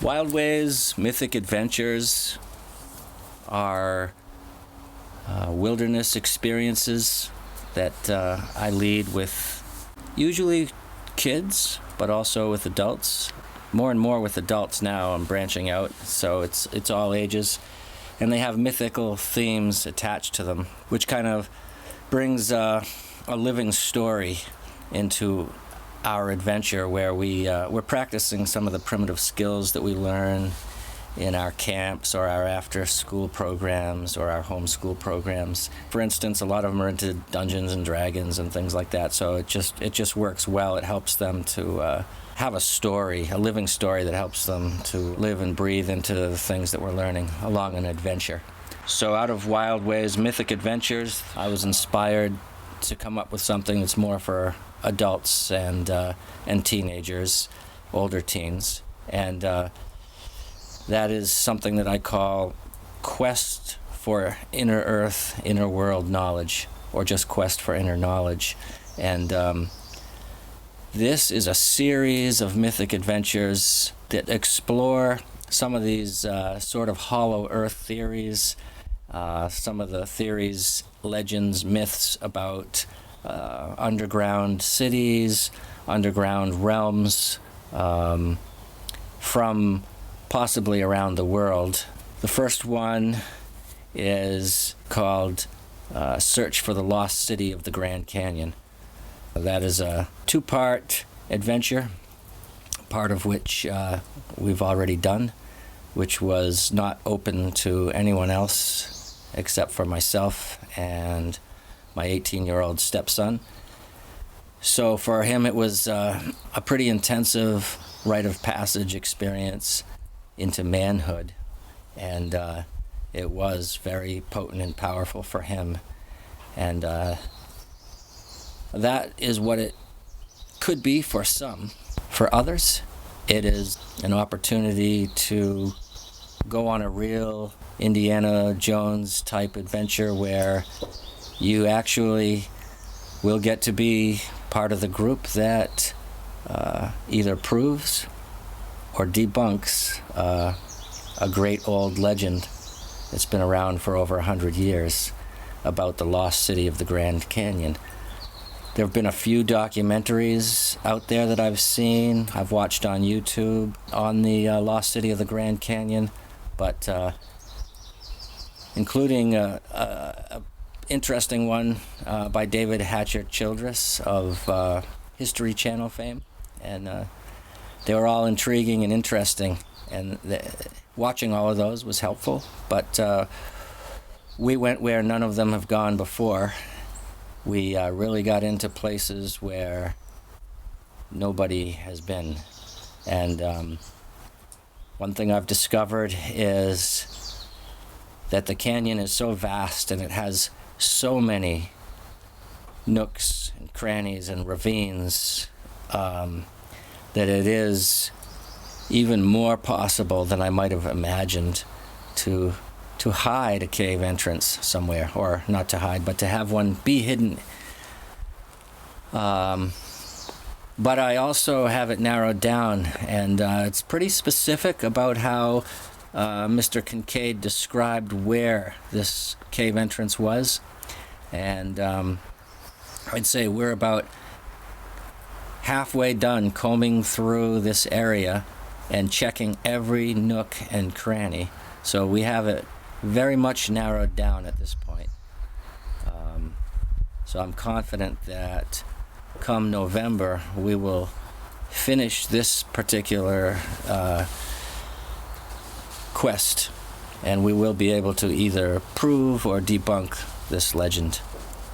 WildWays, mythic adventures are wilderness experiences that I lead with usually kids, but also with adults. More and more with adults now. I'm branching out, so it's all ages. And they have mythical themes attached to them, which kind of brings a living story into our adventure, where we're practicing some of the primitive skills that we learn in our camps or our after-school programs or our homeschool programs. For instance, a lot of them are into Dungeons and Dragons and things like that, so it just works well. It helps them to have a story, a living story that helps them to live and breathe into the things that we're learning along an adventure. So out of WildWays Mythic Adventures, I was inspired to come up with something that's more for adults and teenagers, older teens, and that is something that I call Quest for Inner Earth, Inner World Knowledge, or just Quest for Inner Knowledge. And this is a series of mythic adventures that explore some of these sort of hollow earth theories, some of the theories, legends, myths about underground cities, underground realms, from possibly around the world. The first one is called Search for the Lost City of the Grand Canyon. That is a two-part adventure, part of which we've already done, which was not open to anyone else except for myself and my 18-year-old stepson. So for him it was a pretty intensive rite of passage experience into manhood, and it was very potent and powerful for him, and that is what it could be for some. For others, it is an opportunity to go on a real Indiana Jones type adventure where you actually will get to be part of the group that either proves or debunks a great old legend that's been around for over 100 years about the lost city of the Grand Canyon. There have been a few documentaries out there that I've seen, I've watched on YouTube on the lost city of the Grand Canyon, but including a interesting one by David Hatcher Childress of History Channel fame, and they were all intriguing and interesting, and watching all of those was helpful, but we went where none of them have gone before. We really got into places where nobody has been, and one thing I've discovered is that the canyon is so vast and it has so many nooks and crannies and ravines that it is even more possible than I might have imagined to hide a cave entrance somewhere, or not to hide, but to have one be hidden. But I also have it narrowed down, and it's pretty specific about how Mr. Kincaid described where this cave entrance was, and I'd say we're about halfway done combing through this area and checking every nook and cranny. So we have it very much narrowed down at this point. So I'm confident that come November we will finish this particular quest, and we will be able to either prove or debunk this legend.